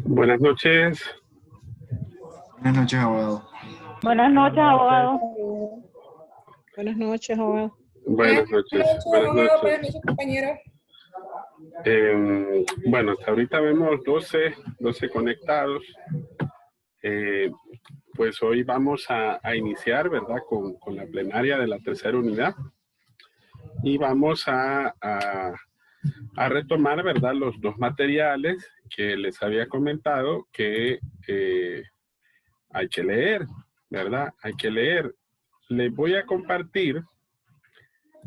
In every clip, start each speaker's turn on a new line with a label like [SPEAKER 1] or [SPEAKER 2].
[SPEAKER 1] Buenas noches.
[SPEAKER 2] Buenas noches, abogado.
[SPEAKER 3] Buenas noches, abogado.
[SPEAKER 4] Buenas noches, abogado.
[SPEAKER 1] Buenas noches. Buenas
[SPEAKER 5] Buenas
[SPEAKER 1] noches.
[SPEAKER 5] noches, compañero.
[SPEAKER 1] Bueno, hasta ahorita vemos 12 conectados. Pues hoy vamos a iniciar, ¿verdad? Con la plenaria de la tercera unidad. Y vamos a retomar, ¿verdad? Los dos materiales que les había comentado que hay que leer, ¿verdad? Hay que leer. Les voy a compartir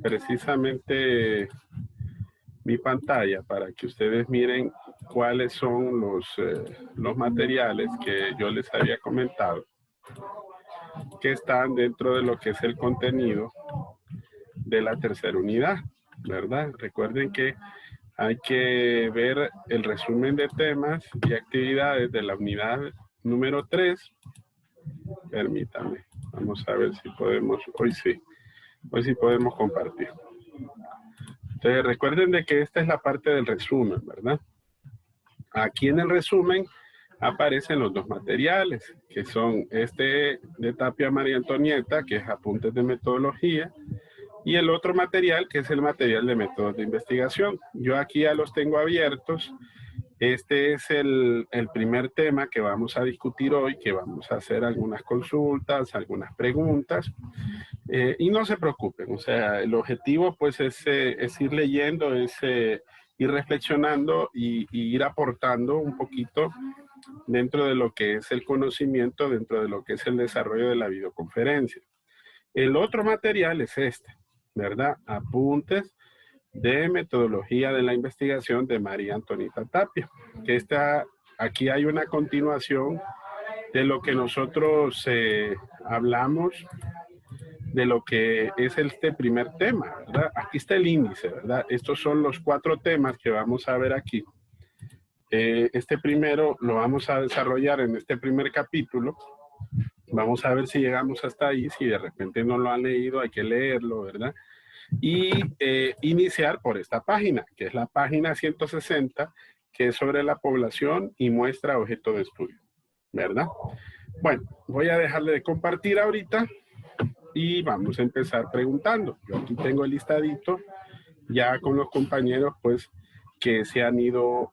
[SPEAKER 1] precisamente mi pantalla para que ustedes miren cuáles son los materiales que yo les había comentado que están dentro de lo que es el contenido de la tercera unidad, ¿verdad? Recuerden que hay que ver el resumen de temas y actividades de la unidad número 3. Permítanme, vamos a ver si podemos, hoy sí podemos compartir. Entonces recuerden de que esta es la parte del resumen, ¿verdad? Aquí en el resumen aparecen los dos materiales, que son este de Tapia María Antonieta, que es apuntes de metodología, y el otro material, que es el material de métodos de investigación. Yo aquí ya los tengo abiertos. Este es el primer tema que vamos a discutir hoy, que vamos a hacer algunas consultas, algunas preguntas. Y no se preocupen, o sea, el objetivo pues es ir leyendo, ir reflexionando y ir aportando un poquito dentro de lo que es el conocimiento, dentro de lo que es el desarrollo de la videoconferencia. El otro material es este, ¿verdad? Apuntes de metodología de la investigación de María Antonieta Tapia. Que aquí hay una continuación de lo que nosotros hablamos de lo que es este primer tema, ¿verdad? Aquí está el índice, ¿verdad? Estos son los 4 temas que vamos a ver aquí. Este primero lo vamos a desarrollar en este primer capítulo. Vamos a ver si llegamos hasta ahí. Si de repente no lo han leído, hay que leerlo, ¿verdad? Y iniciar por esta página, que es la página 160, que es sobre la población y muestra objeto de estudio, ¿verdad? Bueno, voy a dejarle de compartir ahorita y vamos a empezar preguntando. Yo aquí tengo el listadito ya con los compañeros, pues, que se han ido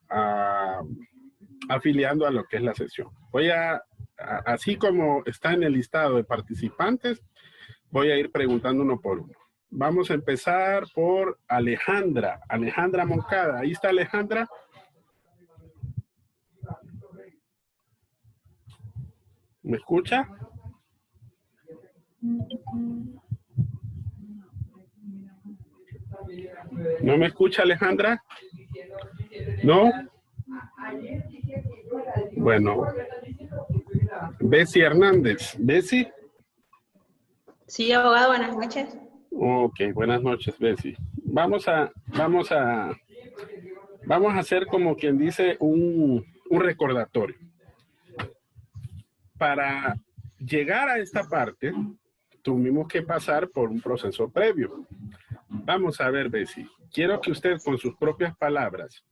[SPEAKER 1] afiliando a lo que es la sesión. Voy así como está en el listado de participantes, voy a ir preguntando uno por uno. Vamos a empezar por Alejandra Moncada. Ahí está Alejandra. ¿Me escucha? ¿No me escucha, Alejandra? ¿No? Bueno. Bessie Hernández. ¿Bessie?
[SPEAKER 6] Sí, abogado, buenas noches.
[SPEAKER 1] Ok, buenas noches, Bessie. Vamos a hacer como quien dice un recordatorio. Para llegar a esta parte, tuvimos que pasar por un proceso previo. Vamos a ver, Bessie. Quiero que usted con sus propias palabras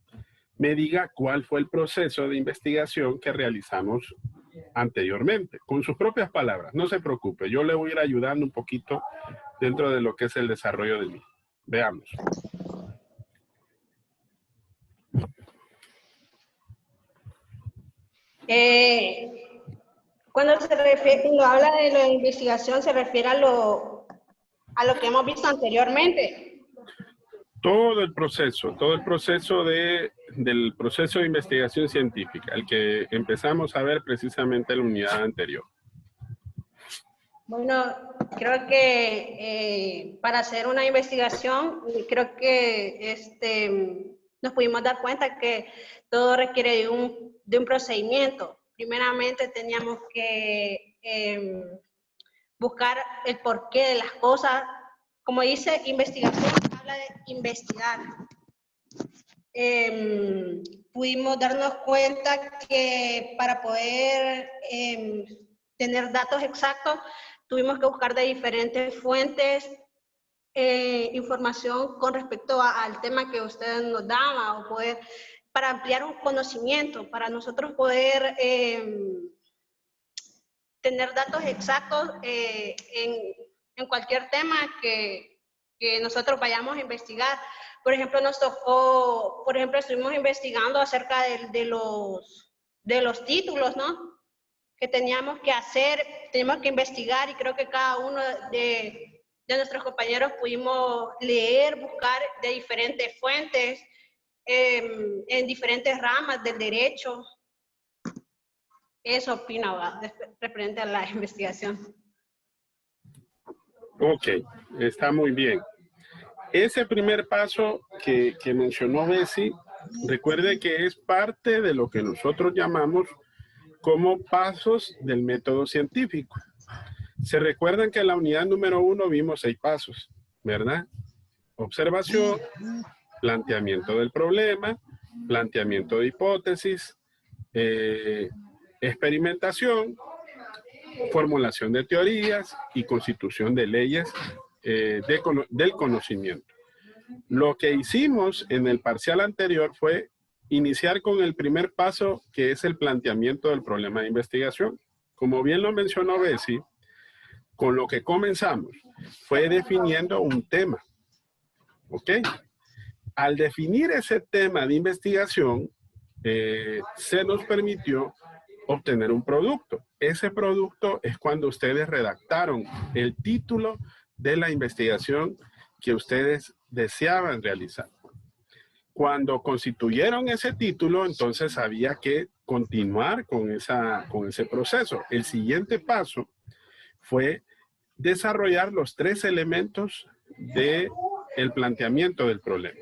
[SPEAKER 1] me diga cuál fue el proceso de investigación que realizamos anteriormente. Con sus propias palabras, no se preocupe. Yo le voy a ir ayudando un poquito dentro de lo que es el desarrollo del mismo. Veamos.
[SPEAKER 6] Cuando habla de la investigación, se refiere a lo que hemos visto anteriormente.
[SPEAKER 1] Todo el proceso del proceso de investigación científica, el que empezamos a ver precisamente en la unidad anterior.
[SPEAKER 6] Bueno, creo que para hacer una investigación, creo que nos pudimos dar cuenta que todo requiere de un procedimiento. Primeramente teníamos que buscar el porqué de las cosas. Como dice investigación, habla de investigar. Pudimos darnos cuenta que para poder tener datos exactos, tuvimos que buscar de diferentes fuentes información con respecto al tema que usted nos daba, o poder, para ampliar un conocimiento, para nosotros poder tener datos exactos en cualquier tema que nosotros vayamos a investigar. Por ejemplo, nos tocó, por ejemplo, estuvimos investigando acerca de los títulos, ¿no? Que teníamos que hacer, teníamos que investigar, y creo que cada uno de nuestros compañeros pudimos leer, buscar de diferentes fuentes, en diferentes ramas del derecho. Eso opino referente a la investigación.
[SPEAKER 1] Ok, está muy bien. Ese primer paso que mencionó Bessie, recuerde que es parte de lo que nosotros llamamos como pasos del método científico. Se recuerdan que en la unidad número 1 vimos 6 pasos, ¿verdad? Observación, planteamiento del problema, planteamiento de hipótesis, experimentación, formulación de teorías y constitución de leyes del conocimiento. Lo que hicimos en el parcial anterior fue iniciar con el primer paso, que es el planteamiento del problema de investigación. Como bien lo mencionó Bessie, con lo que comenzamos fue definiendo un tema. ¿Ok? Al definir ese tema de investigación, se nos permitió obtener un producto. Ese producto es cuando ustedes redactaron el título de la investigación que ustedes deseaban realizar. Cuando constituyeron ese título, entonces había que continuar con ese proceso. El siguiente paso fue desarrollar los 3 elementos del planteamiento del problema.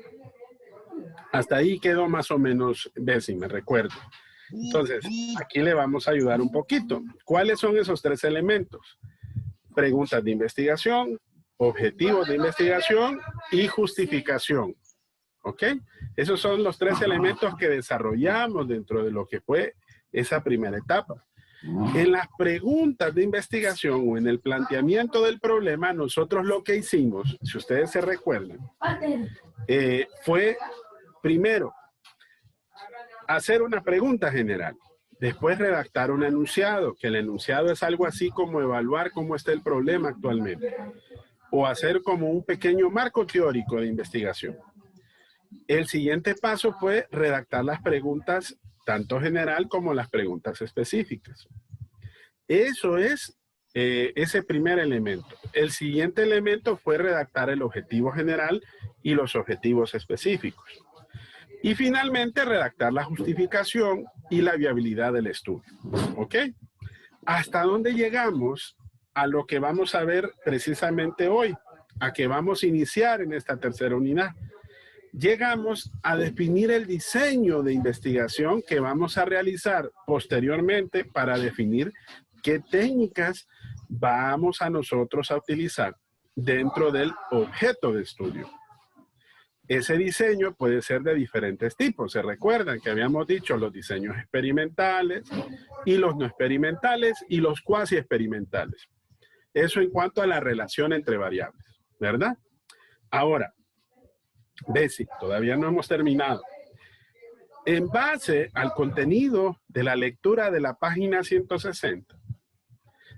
[SPEAKER 1] Hasta ahí quedó más o menos Bessie, me recuerdo. Entonces, aquí le vamos a ayudar un poquito. ¿Cuáles son esos 3 elementos? Preguntas de investigación, objetivos de investigación y justificación. ¿Ok? Esos son los 3 elementos que desarrollamos dentro de lo que fue esa primera etapa. En las preguntas de investigación o en el planteamiento del problema, nosotros lo que hicimos, si ustedes se recuerdan, fue primero hacer una pregunta general, después redactar un enunciado, que el enunciado es algo así como evaluar cómo está el problema actualmente, o hacer como un pequeño marco teórico de investigación. El siguiente paso fue redactar las preguntas, tanto general como las preguntas específicas. Eso es ese primer elemento. El siguiente elemento fue redactar el objetivo general y los objetivos específicos. Y finalmente redactar la justificación y la viabilidad del estudio. ¿Ok? ¿Hasta dónde llegamos? A lo que vamos a ver precisamente hoy, a que vamos a iniciar en esta tercera unidad. Llegamos a definir el diseño de investigación que vamos a realizar posteriormente para definir qué técnicas vamos a nosotros a utilizar dentro del objeto de estudio. Ese diseño puede ser de diferentes tipos. Se recuerdan que habíamos dicho los diseños experimentales y los no experimentales y los cuasi experimentales. Eso en cuanto a la relación entre variables, ¿verdad? Ahora, Bessie, todavía no hemos terminado. En base al contenido de la lectura de la página 160,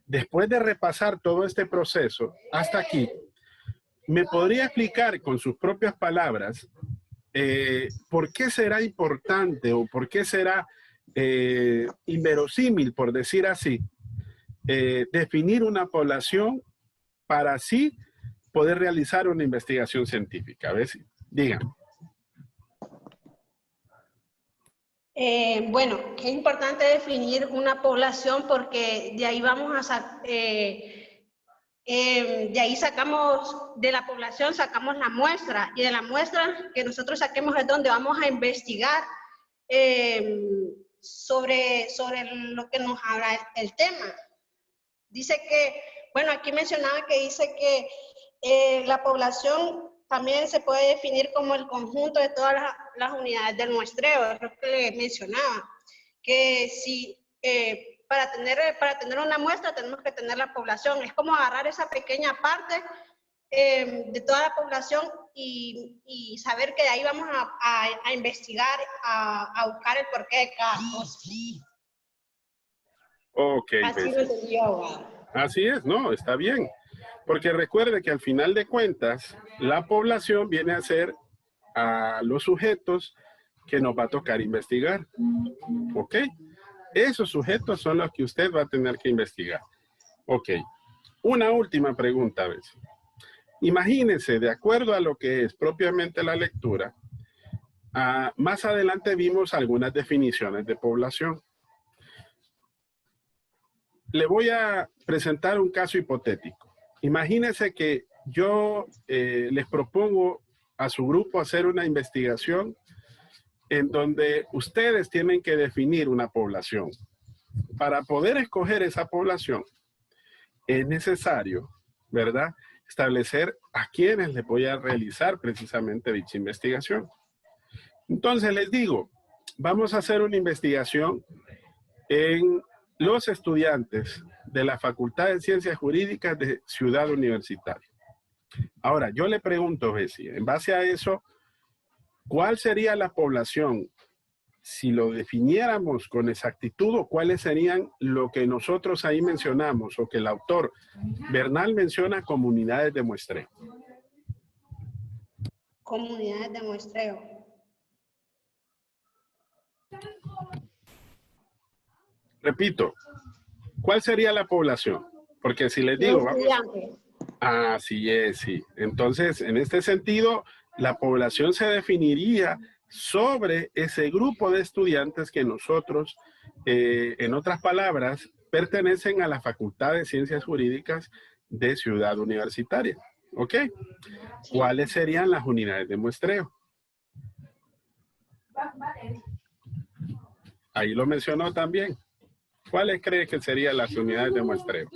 [SPEAKER 1] después de repasar todo este proceso hasta aquí, ¿me podría explicar con sus propias palabras por qué será importante o por qué será inverosímil, por decir así, definir una población para así poder realizar una investigación científica? A ver si, digan.
[SPEAKER 6] Bueno, es importante definir una población porque de ahí vamos a de ahí sacamos, de la población sacamos la muestra, y de la muestra que nosotros saquemos es donde vamos a investigar sobre lo que nos habla el tema. Dice que, bueno, aquí mencionaba que dice que la población también se puede definir como el conjunto de todas las unidades del muestreo, es lo que le mencionaba, que si para tener una muestra tenemos que tener la población, es como agarrar esa pequeña parte de toda la población y saber que de ahí vamos a investigar, a buscar el porqué de cada cosa.
[SPEAKER 1] Ok,
[SPEAKER 6] Así lo
[SPEAKER 1] Bessie.
[SPEAKER 6] entendí, abogado.
[SPEAKER 1] Así es, no, está bien. Porque recuerde que al final de cuentas, la población viene a ser a los sujetos que nos va a tocar investigar. ¿Ok? Esos sujetos son los que usted va a tener que investigar. Ok. Una última pregunta, Bessie. Imagínense, de acuerdo a lo que es propiamente la lectura, más adelante vimos algunas definiciones de población. Le voy a presentar un caso hipotético. Imagínense que yo les propongo a su grupo hacer una investigación en donde ustedes tienen que definir una población. Para poder escoger esa población, es necesario, ¿verdad?, establecer a quienes les voy a realizar precisamente dicha investigación. Entonces les digo, vamos a hacer una investigación en los estudiantes de la Facultad de Ciencias Jurídicas de Ciudad Universitaria. Ahora, yo le pregunto, Bessie, en base a eso, ¿cuál sería la población si lo definiéramos con exactitud o cuáles serían lo que nosotros ahí mencionamos o que el autor Bernal menciona como unidades de muestreo?
[SPEAKER 6] Comunidades de muestreo.
[SPEAKER 1] Repito, ¿cuál sería la población? Porque si les digo, vamos, así es, sí. Entonces, en este sentido, la población se definiría sobre ese grupo de estudiantes que nosotros, en otras palabras, pertenecen a la Facultad de Ciencias Jurídicas de Ciudad Universitaria. ¿Ok? ¿Cuáles serían las unidades de muestreo? Ahí lo mencionó también. ¿Cuáles cree que serían las unidades de muestreo?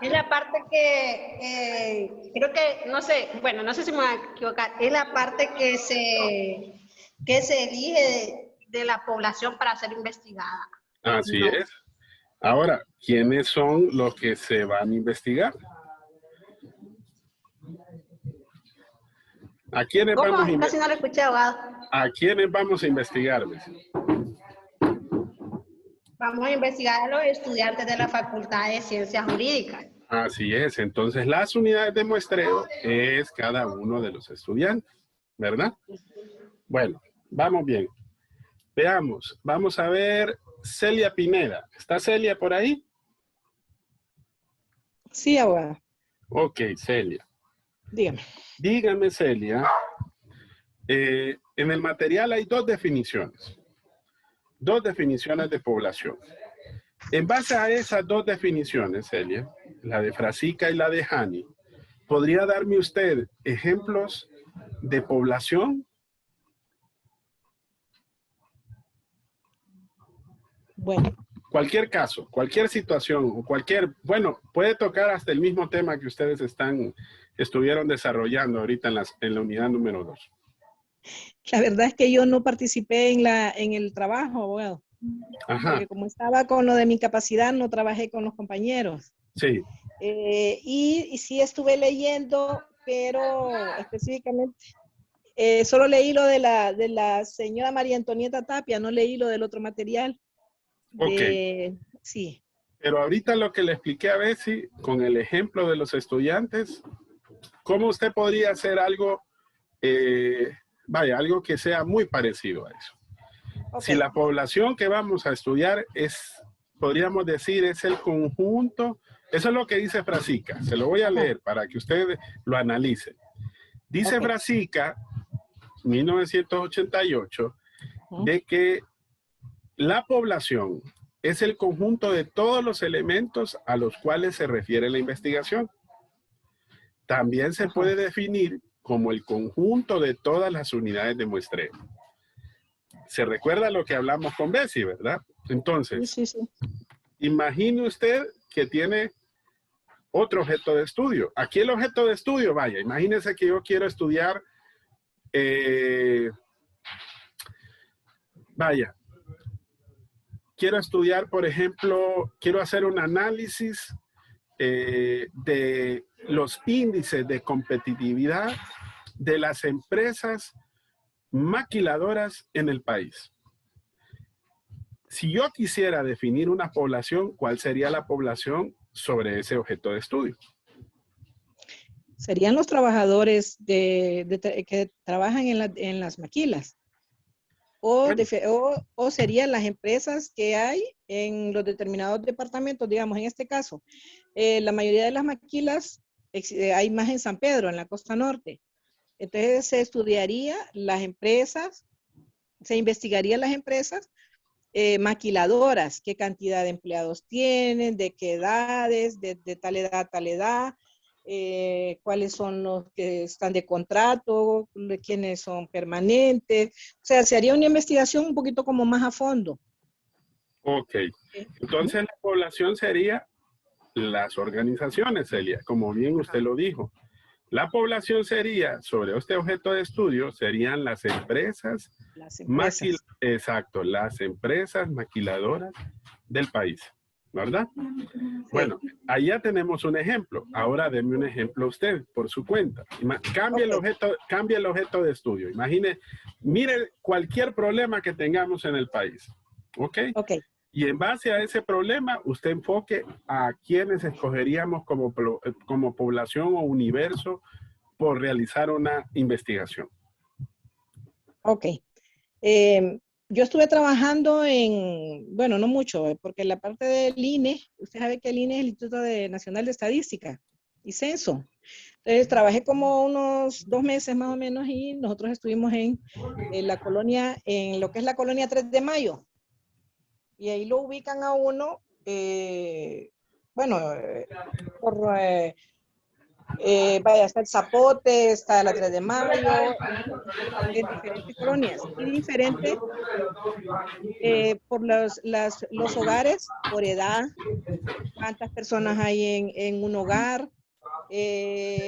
[SPEAKER 6] Es la parte que creo que, no sé, bueno, no sé si me voy a equivocar, es la parte que se elige de la población para ser investigada.
[SPEAKER 1] Así
[SPEAKER 6] No.
[SPEAKER 1] es. Ahora, ¿quiénes son los que se van a investigar? ¿A quiénes
[SPEAKER 6] ¿Cómo?
[SPEAKER 1] vamos a
[SPEAKER 6] Casi no lo escuché, abogado.
[SPEAKER 1] ¿A quiénes vamos a investigar, Bessie?
[SPEAKER 6] Vamos a investigar a los estudiantes de la Facultad de Ciencias Jurídicas.
[SPEAKER 1] Así es. Entonces, las unidades de muestreo es cada uno de los estudiantes, ¿verdad? Bueno, vamos bien. Veamos. Vamos a ver Celia Pineda. ¿Está Celia por ahí?
[SPEAKER 4] Sí, abogado.
[SPEAKER 1] Ok, Celia.
[SPEAKER 4] Dígame.
[SPEAKER 1] Dígame, Celia. En el material hay dos definiciones. Dos definiciones de población. En base a esas dos definiciones, Celia, la de Frasica y la de Hani, ¿podría darme usted ejemplos de población?
[SPEAKER 4] Bueno.
[SPEAKER 1] Cualquier caso, cualquier situación, o cualquier, bueno, puede tocar hasta el mismo tema que ustedes estuvieron desarrollando ahorita en la unidad número 2.
[SPEAKER 4] La verdad es que yo no participé en el trabajo, abogado.
[SPEAKER 1] Ajá.
[SPEAKER 4] Porque como estaba con lo de mi capacidad, no trabajé con los compañeros.
[SPEAKER 1] Sí.
[SPEAKER 4] Y sí estuve leyendo, pero específicamente solo leí lo de la señora María Antonieta Tapia, no leí lo del otro material.
[SPEAKER 1] Ok.
[SPEAKER 4] Sí.
[SPEAKER 1] Pero ahorita lo que le expliqué a Bessie, con el ejemplo de los estudiantes, ¿cómo usted podría hacer algo, algo que sea muy parecido a eso? Okay. Si la población que vamos a estudiar podríamos decir, es el conjunto, eso es lo que dice Frasica, se lo voy a leer para que usted lo analice. Dice Frasica, 1988, de que la población es el conjunto de todos los elementos a los cuales se refiere la investigación. También se puede definir como el conjunto de todas las unidades de muestreo. Se recuerda lo que hablamos con Bessie, ¿verdad? Entonces,
[SPEAKER 4] sí.
[SPEAKER 1] imagine usted que tiene otro objeto de estudio. Aquí el objeto de estudio, vaya, imagínese que yo quiero estudiar, quiero estudiar, por ejemplo, quiero hacer un análisis de los índices de competitividad de las empresas maquiladoras en el país. Si yo quisiera definir una población, ¿cuál sería la población sobre ese objeto de estudio?
[SPEAKER 4] Serían los trabajadores que trabajan en las maquilas. O serían las empresas que hay en los determinados departamentos, digamos, en este caso. La mayoría de las maquilas hay más en San Pedro, en la costa norte. Entonces se estudiaría las empresas, se investigaría las empresas maquiladoras, qué cantidad de empleados tienen, de qué edades, de tal edad a tal edad, cuáles son los que están de contrato, quiénes son permanentes. O sea, se haría una investigación un poquito como más a fondo.
[SPEAKER 1] Ok. Entonces la población sería las organizaciones, Celia, como bien usted lo dijo. La población sería, sobre este objeto de estudio, serían las empresas. Exacto, las empresas maquiladoras del país, ¿verdad? Sí. Bueno, allá tenemos un ejemplo. Ahora deme un ejemplo usted por su cuenta. Cambie el objeto de estudio. Imagine, mire cualquier problema que tengamos en el país. ¿Ok?
[SPEAKER 4] Ok.
[SPEAKER 1] Y en base a ese problema, usted enfoque a quienes escogeríamos como población o universo por realizar una investigación.
[SPEAKER 4] Ok. Yo estuve trabajando bueno, no mucho, porque la parte del INE, usted sabe que el INE es el Instituto Nacional de Estadística y Censo. Entonces trabajé como unos 2 meses más o menos y nosotros estuvimos en la colonia, en lo que es la colonia 3 de Mayo. Y ahí lo ubican a uno, vaya, está el Zapote, está la 3 de Mayo, en diferentes colonias y diferentes por los hogares, por edad, cuántas personas hay en un hogar,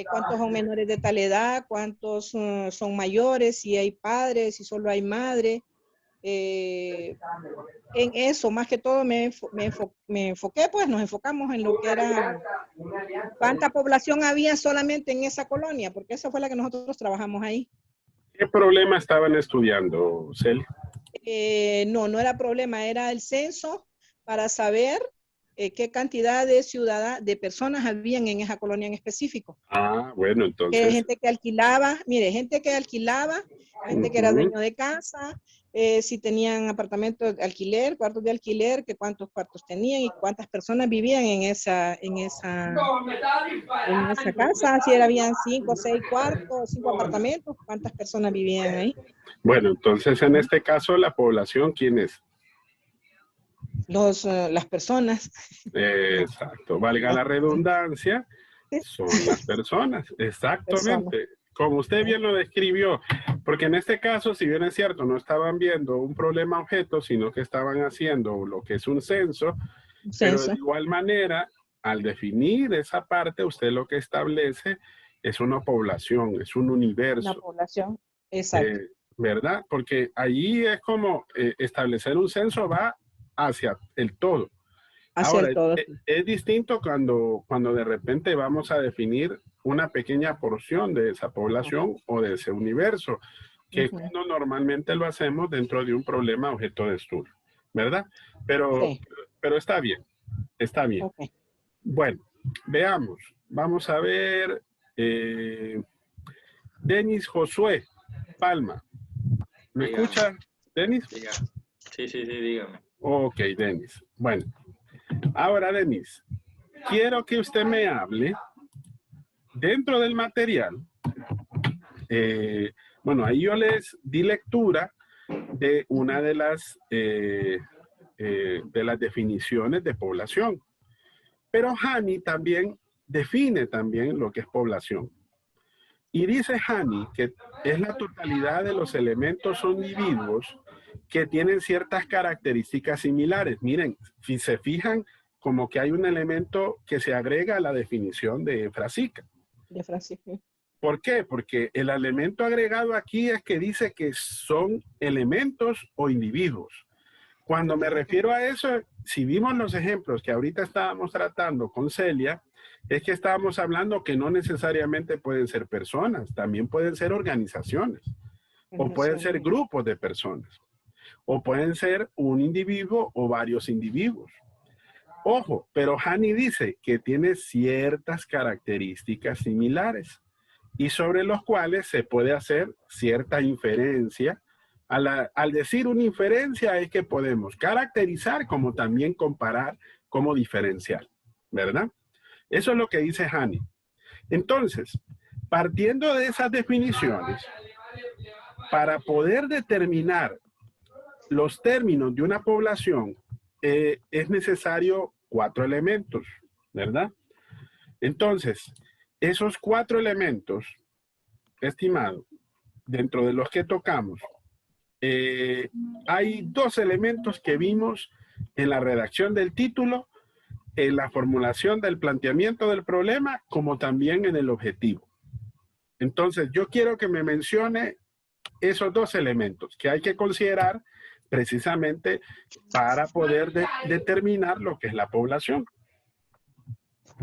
[SPEAKER 4] cuántos son menores de tal edad, cuántos son mayores, si hay padres, si solo hay madre. En eso, más que todo, me enfoqué, pues nos enfocamos en lo que era cuánta población había solamente en esa colonia, porque esa fue la que nosotros trabajamos ahí.
[SPEAKER 1] ¿Qué problema estaban estudiando, Celia?
[SPEAKER 4] No era problema, era el censo para saber qué cantidad de personas habían en esa colonia en específico.
[SPEAKER 1] Ah, bueno, entonces.
[SPEAKER 4] Gente que alquilaba, mire, gente que alquilaba, gente que era dueño de casa, si tenían apartamentos de alquiler, cuartos de alquiler, que cuántos cuartos tenían y cuántas personas vivían en esa casa, si habían 5 o 6 cuartos, 5 apartamentos, cuántas personas vivían ahí.
[SPEAKER 1] Bueno, entonces en este caso la población, ¿quién es?
[SPEAKER 4] Las personas.
[SPEAKER 1] Exacto, valga la redundancia, son las personas, exactamente. Como usted bien lo describió, porque en este caso, si bien es cierto, no estaban viendo un problema objeto, sino que estaban haciendo lo que es un censo, pero de igual manera, al definir esa parte, usted lo que establece es una población, es un universo.
[SPEAKER 4] Una población, exacto.
[SPEAKER 1] ¿Verdad? Porque allí es como establecer un censo va hacia el todo.
[SPEAKER 4] Hacia
[SPEAKER 1] ahora,
[SPEAKER 4] el todo.
[SPEAKER 1] Es distinto cuando de repente vamos a definir una pequeña porción de esa población o de ese universo, que cuando normalmente lo hacemos dentro de un problema objeto de estudio, ¿verdad? Pero está bien, está bien.
[SPEAKER 4] Okay.
[SPEAKER 1] Bueno, veamos. Vamos a ver. Denis Josué Palma. ¿Me escucha, Denis?
[SPEAKER 5] Sí, dígame.
[SPEAKER 1] Ok, Denis. Bueno, ahora, Denis, quiero que usted me hable dentro del material. Bueno, ahí yo les di lectura de una de las definiciones de población. Pero Hani también define también lo que es población. Y dice Hani que es la totalidad de los elementos o individuos que tienen ciertas características similares. Miren, si se fijan, como que hay un elemento que se agrega a la definición de Frasica.
[SPEAKER 4] De Frasica.
[SPEAKER 1] ¿Por qué? Porque el elemento agregado aquí es que dice que son elementos o individuos. Cuando me refiero a eso, si vimos los ejemplos que ahorita estábamos tratando con Celia, es que estábamos hablando que no necesariamente pueden ser personas, también pueden ser organizaciones, o pueden ser grupos de personas, o pueden ser un individuo o varios individuos. Ojo, pero Hani dice que tiene ciertas características similares y sobre los cuales se puede hacer cierta inferencia. Al decir una inferencia es que podemos caracterizar como también comparar como diferencial, ¿verdad? Eso es lo que dice Hani. Entonces, partiendo de esas definiciones, para poder determinar los términos de una población, es necesario 4 elementos, ¿verdad? Entonces, esos 4 elementos, estimado, dentro de los que tocamos, hay 2 elementos que vimos en la redacción del título, en la formulación del planteamiento del problema, como también en el objetivo. Entonces, yo quiero que me mencione esos 2 elementos que hay que considerar precisamente para poder determinar lo que es la población.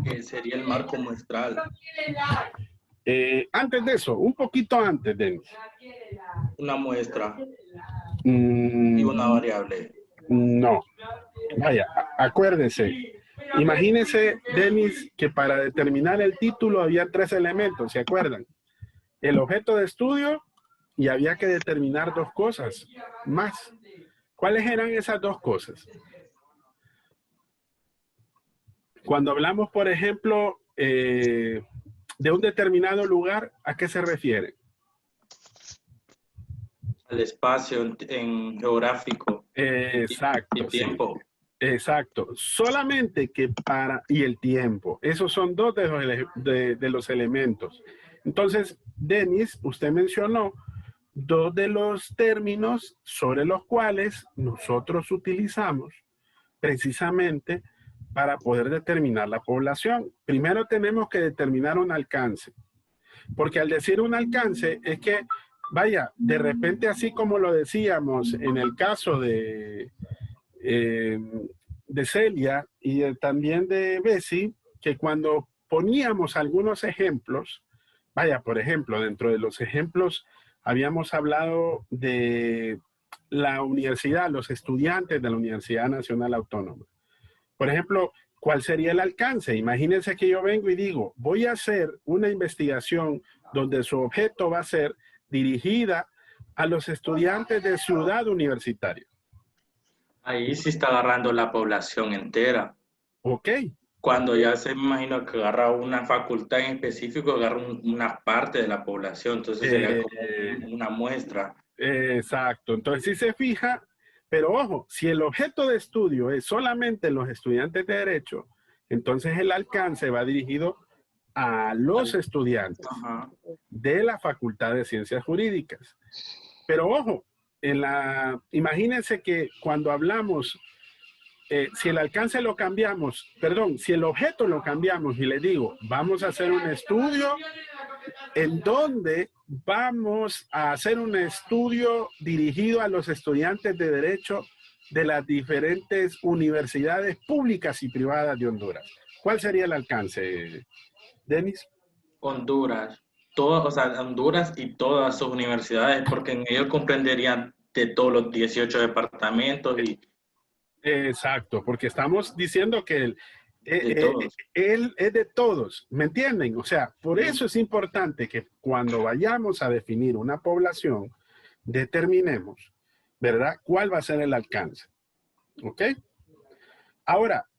[SPEAKER 5] Que sería el marco muestral.
[SPEAKER 1] Antes de eso, un poquito antes, Denis.
[SPEAKER 5] Una muestra y una variable.
[SPEAKER 1] No. Vaya, acuérdese. Imagínese, Denis, que para determinar el título había 3 elementos, ¿se acuerdan? El objeto de estudio y había que determinar 2 cosas más. ¿Cuáles eran esas 2 cosas? Cuando hablamos, por ejemplo, de un determinado lugar, ¿a qué se refiere?
[SPEAKER 5] El espacio en geográfico.
[SPEAKER 1] Exacto.
[SPEAKER 5] Y tiempo.
[SPEAKER 1] Sí. Exacto. Solamente que y el tiempo. Esos son 2 de los elementos. Entonces, Denis, usted mencionó 2 de los términos sobre los cuales nosotros utilizamos precisamente para poder determinar la población. Primero tenemos que determinar un alcance, porque al decir un alcance es que, vaya, de repente así como lo decíamos en el caso de Celia y también de Bessie, que cuando poníamos algunos ejemplos, vaya, por ejemplo, dentro de los ejemplos habíamos hablado de la universidad, los estudiantes de la Universidad Nacional Autónoma. Por ejemplo, ¿cuál sería el alcance? Imagínense que yo vengo y digo, voy a hacer una investigación donde su objeto va a ser dirigida a los estudiantes de Ciudad Universitaria.
[SPEAKER 5] Ahí sí está agarrando la población entera.
[SPEAKER 1] Ok.
[SPEAKER 5] Cuando ya se me imagino que agarra una facultad en específico, agarra una parte de la población, entonces sería como una muestra.
[SPEAKER 1] Exacto. Entonces, si se fija, pero ojo, si el objeto de estudio es solamente los estudiantes de Derecho, entonces el alcance va dirigido a los estudiantes de la Facultad de Ciencias Jurídicas. Pero ojo, imagínense que cuando hablamos, si el alcance lo cambiamos, perdón, si el objeto lo cambiamos y le digo, vamos a hacer un estudio en donde vamos a hacer un estudio dirigido a los estudiantes de Derecho de las diferentes universidades públicas y privadas de Honduras. ¿Cuál sería el alcance, Denis?
[SPEAKER 5] Honduras, Honduras y todas sus universidades, porque en ellos comprenderían de todos los 18 departamentos.
[SPEAKER 1] Exacto, porque estamos diciendo que él es de todos, ¿me entienden? O sea, por eso es importante que cuando vayamos a definir una población, determinemos, ¿verdad? ¿Cuál va a ser el alcance? ¿Ok? Ahora,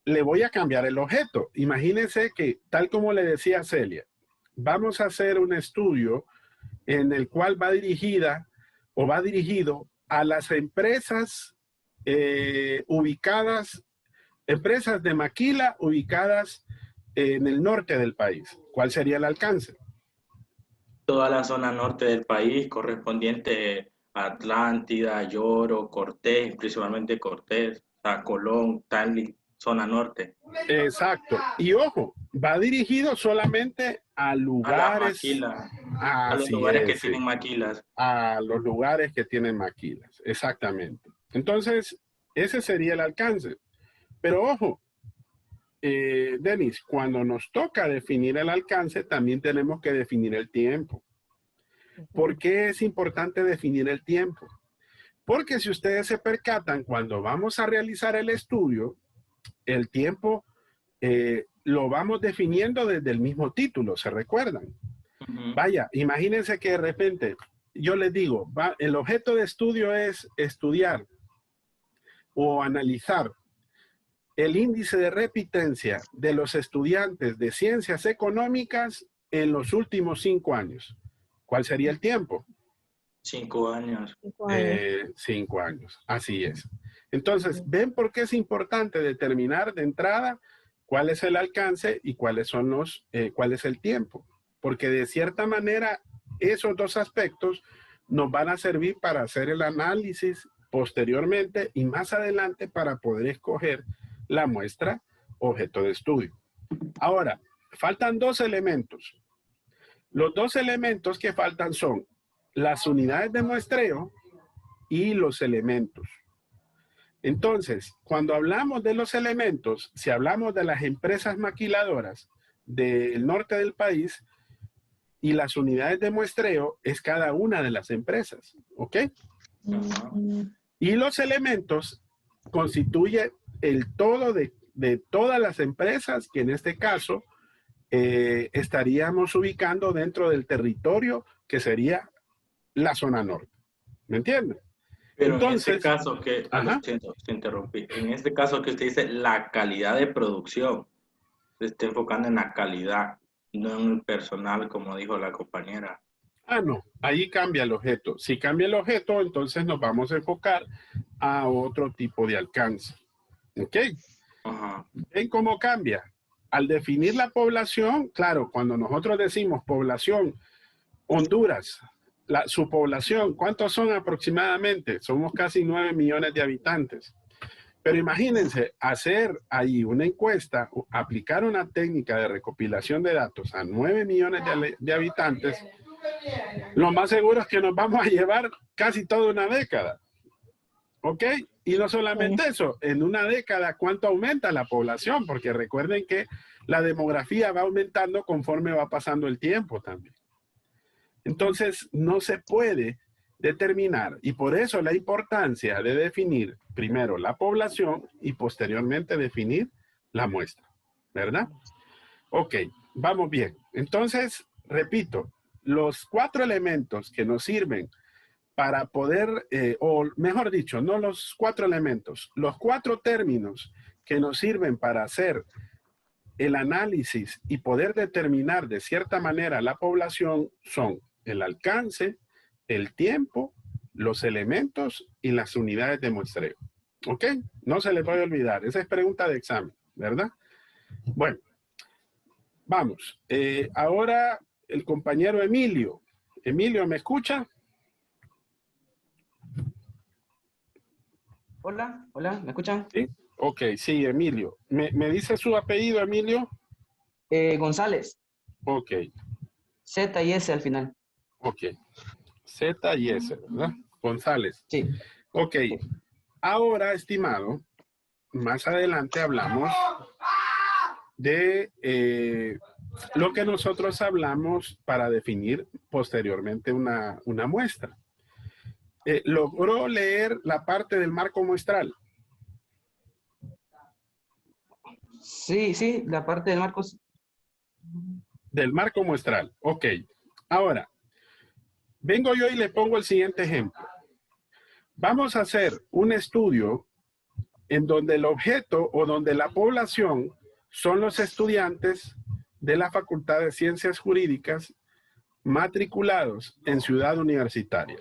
[SPEAKER 1] le voy a cambiar el objeto. Imagínense que, tal como le decía Celia, vamos a hacer un estudio en el cual va dirigido a las empresas empresas de maquila ubicadas en el norte del país. ¿Cuál sería el alcance?
[SPEAKER 5] Toda la zona norte del país, correspondiente a Atlántida, Lloro, Cortés, principalmente Cortés, a Colón, Tali, zona norte.
[SPEAKER 1] Exacto. Y ojo, va dirigido solamente a lugares...
[SPEAKER 5] A los lugares que tienen maquilas.
[SPEAKER 1] A los lugares que tienen maquilas, exactamente. Entonces, Ese sería el alcance. Pero ojo, Denis, cuando nos toca definir el alcance, también tenemos que definir el tiempo. ¿Por qué es importante definir el tiempo? Porque si ustedes se percatan, cuando vamos a realizar el estudio, el tiempo lo vamos definiendo desde el mismo título, ¿se recuerdan? Vaya, imagínense que de repente yo les digo, el objeto de estudio es estudiar o analizar el índice de repitencia de los estudiantes de ciencias económicas en los últimos 5 años. ¿Cuál sería el tiempo?
[SPEAKER 5] 5 años.
[SPEAKER 1] 5 años, así es. Entonces, ¿ven por qué es importante determinar de entrada cuál es el alcance y cuál es el tiempo? Porque de cierta manera, esos dos aspectos nos van a servir para hacer el análisis posteriormente y más adelante para poder escoger la muestra objeto de estudio. Ahora, faltan 2 elementos. Los 2 elementos que faltan son las unidades de muestreo y los elementos. Entonces, cuando hablamos de los elementos, si hablamos de las empresas maquiladoras del norte del país y las unidades de muestreo, es cada una de las empresas, ¿ok? Y los elementos constituye el todo de todas las empresas que en este caso estaríamos ubicando dentro del territorio que sería la zona norte. ¿Me entienden?
[SPEAKER 5] Pero
[SPEAKER 1] entonces,
[SPEAKER 5] en este caso que, te interrumpí, en este caso que usted dice la calidad de producción, se está enfocando en la calidad, no en el personal, como dijo la compañera.
[SPEAKER 1] No, ahí cambia el objeto. Si cambia el objeto, entonces nos vamos a enfocar a otro tipo de alcance. ¿Ok? ¿Ven cómo cambia? Al definir la población, claro, cuando nosotros decimos población, Honduras, su población, ¿cuántos son aproximadamente? Somos casi 9 millones de habitantes. Pero imagínense, hacer ahí una encuesta, aplicar una técnica de recopilación de datos a 9 millones de habitantes, lo más seguro es que nos vamos a llevar casi toda una década. ¿Ok? Y no solamente eso, en una década, ¿cuánto aumenta la población? Porque recuerden que la demografía va aumentando conforme va pasando el tiempo también. Entonces, no se puede determinar, y por eso la importancia de definir primero la población y posteriormente definir la muestra, ¿verdad? Ok, vamos bien. Entonces, repito, los 4 elementos que nos sirven para poder, o mejor dicho, no los 4 elementos, los 4 términos que nos sirven para hacer el análisis y poder determinar de cierta manera la población son el alcance, el tiempo, los elementos y las unidades de muestreo. ¿Ok? No se les vaya a olvidar. Esa es pregunta de examen, ¿verdad? Bueno, vamos. Ahora el compañero Emilio. Emilio, ¿me escucha?
[SPEAKER 7] Hola, hola, ¿me escuchan?
[SPEAKER 1] Sí. Ok, sí, Emilio. ¿Me dice su apellido, Emilio?
[SPEAKER 7] González.
[SPEAKER 1] Ok.
[SPEAKER 7] Z y S al final.
[SPEAKER 1] Ok. Z y S, ¿verdad? González.
[SPEAKER 7] Sí.
[SPEAKER 1] Ok. Ahora, estimado, más adelante hablamos de lo que nosotros hablamos para definir posteriormente una muestra. ¿Logró leer la parte del marco muestral?
[SPEAKER 7] Sí, sí, la parte del marco.
[SPEAKER 1] Del marco muestral. Ok. Ahora, vengo yo y le pongo el siguiente ejemplo. Vamos a hacer un estudio en donde el objeto o donde la población son los estudiantes de la Facultad de Ciencias Jurídicas matriculados en Ciudad Universitaria.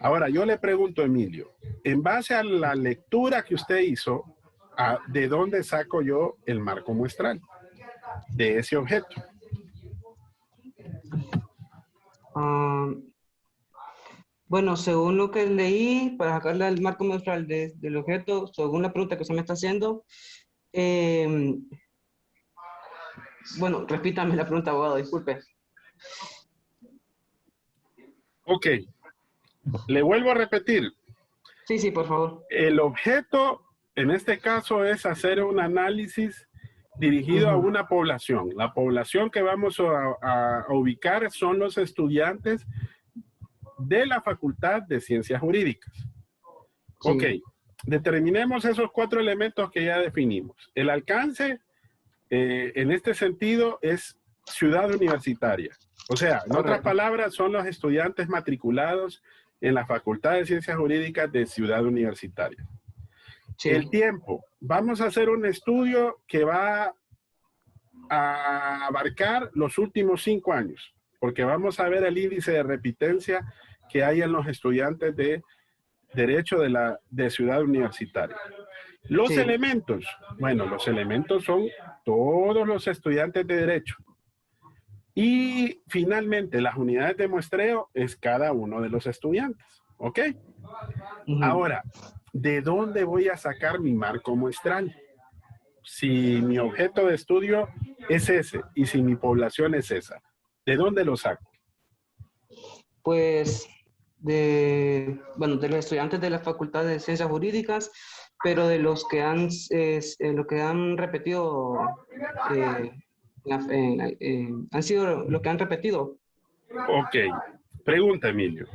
[SPEAKER 1] Ahora, yo le pregunto, Emilio, en base a la lectura que usted hizo, ¿de dónde saco yo el marco muestral de ese objeto?
[SPEAKER 7] Bueno, según lo que leí, para sacarle el marco muestral del objeto, según la pregunta que usted me está haciendo, bueno, repítame la pregunta, abogado, disculpe.
[SPEAKER 1] Ok, le vuelvo a repetir.
[SPEAKER 7] Sí, sí, por favor.
[SPEAKER 1] El objeto, en este caso, es hacer un análisis dirigido a una población. La población que vamos a ubicar son los estudiantes de la Facultad de Ciencias Jurídicas.
[SPEAKER 7] Sí.
[SPEAKER 1] Ok, determinemos esos 4 elementos que ya definimos. El alcance, en este sentido, es ciudad universitaria. O sea, en otras palabras, son los estudiantes matriculados en la Facultad de Ciencias Jurídicas de Ciudad Universitaria.
[SPEAKER 7] Sí.
[SPEAKER 1] El tiempo. Vamos a hacer un estudio que va a abarcar los últimos 5 años, porque vamos a ver el índice de repitencia que hay en los estudiantes de Derecho de Ciudad Universitaria. Los
[SPEAKER 7] Sí.
[SPEAKER 1] elementos. Bueno, los elementos son todos los estudiantes de Derecho. Y finalmente, las unidades de muestreo es cada uno de los estudiantes. ¿Ok? Ahora, ¿de dónde voy a sacar mi marco muestral? Si mi objeto de estudio es ese y si mi población es esa, ¿de dónde lo saco?
[SPEAKER 7] Pues de los estudiantes de la Facultad de Ciencias Jurídicas, pero de los que han repetido, han sido los que han repetido.
[SPEAKER 1] Ok. Pregunta, Emilio.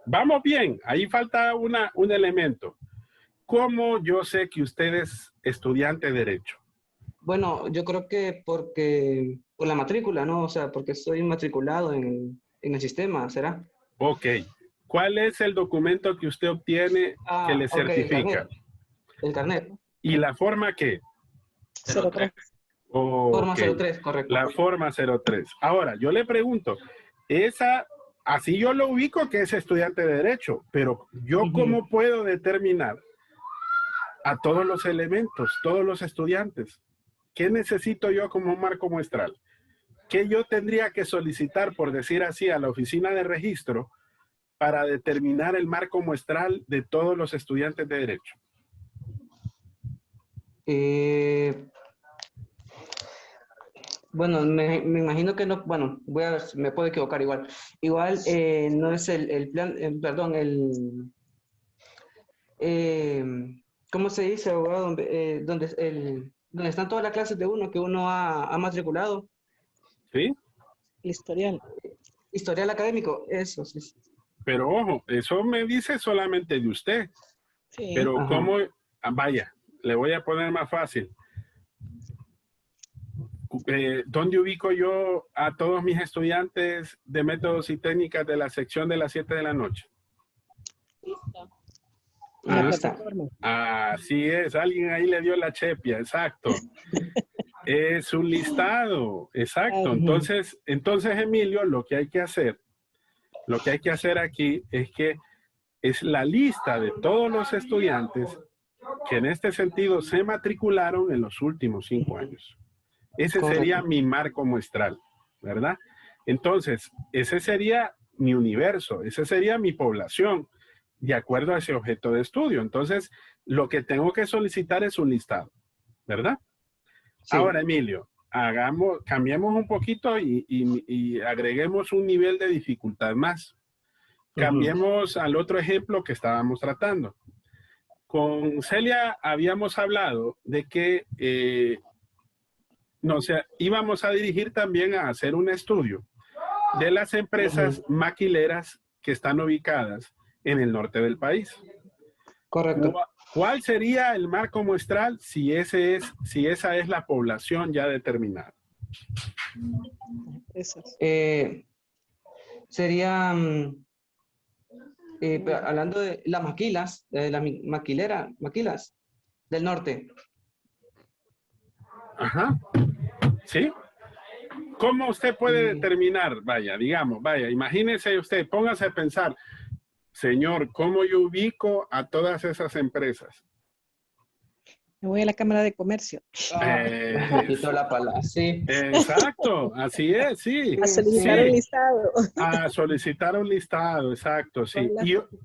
[SPEAKER 1] Vamos bien. Ahí falta un elemento. ¿Cómo yo sé que usted es estudiante de Derecho?
[SPEAKER 7] Bueno, yo creo que por la matrícula, ¿no? O sea, porque estoy matriculado en el sistema, ¿será?
[SPEAKER 1] Ok. ¿Cuál es el documento que usted obtiene que le
[SPEAKER 7] ok,
[SPEAKER 1] certifica?
[SPEAKER 7] El carnet.
[SPEAKER 1] ¿Y la forma qué?
[SPEAKER 4] 03.
[SPEAKER 7] Forma
[SPEAKER 1] Ok.
[SPEAKER 7] 03, correcto.
[SPEAKER 1] La forma 03. Ahora, yo le pregunto, así yo lo ubico que es estudiante de Derecho, pero yo ¿cómo puedo determinar a todos los elementos, todos los estudiantes? ¿Qué necesito yo como marco muestral? ¿Qué yo tendría que solicitar, por decir así, a la oficina de registro para determinar el marco muestral de todos los estudiantes de Derecho?
[SPEAKER 7] Bueno, me imagino que no, bueno, voy a ver, me puedo equivocar igual. Igual no es el plan, perdón, ¿cómo se dice, abogado? Donde están todas las clases de uno que uno ha matriculado.
[SPEAKER 1] ¿Sí?
[SPEAKER 4] Historial.
[SPEAKER 7] Historial académico, eso, sí.
[SPEAKER 1] Pero ojo, eso me dice solamente de usted.
[SPEAKER 4] Sí.
[SPEAKER 1] Pero
[SPEAKER 7] Ajá.
[SPEAKER 1] ¿cómo? Vaya, le voy a poner más fácil. ¿Dónde ubico yo a todos mis estudiantes de métodos y técnicas de la sección de las 7 de la noche?
[SPEAKER 4] En la
[SPEAKER 7] Ahí está.
[SPEAKER 4] plataforma.
[SPEAKER 1] Así es, alguien ahí le dio la chepia, exacto. Es un listado, exacto. Entonces, Emilio, lo que hay que hacer aquí es que es la lista de todos los estudiantes que en este sentido se matricularon en los últimos 5 años. Ese sería mi marco muestral, ¿verdad? Entonces, ese sería mi universo, esa sería mi población, de acuerdo a ese objeto de estudio. Entonces, lo que tengo que solicitar es un listado, ¿verdad? Sí. Ahora, Emilio, cambiemos un poquito y agreguemos un nivel de dificultad más. Cambiemos al otro ejemplo que estábamos tratando. Con Celia habíamos hablado de que íbamos a dirigir también a hacer un estudio de las empresas maquileras que están ubicadas en el norte del país.
[SPEAKER 7] Correcto.
[SPEAKER 1] ¿Cuál sería el marco muestral si esa es la población ya determinada?
[SPEAKER 7] Sería, hablando de las maquilas, maquilas del norte.
[SPEAKER 1] Ajá. ¿Sí? ¿Cómo usted puede determinar? Vaya, imagínese usted, póngase a pensar, señor, ¿cómo yo ubico a todas esas empresas?
[SPEAKER 4] Me voy a la Cámara de Comercio.
[SPEAKER 7] La palabra, sí.
[SPEAKER 1] Exacto, así es, sí.
[SPEAKER 4] A solicitar un listado.
[SPEAKER 1] A solicitar un listado, exacto, sí.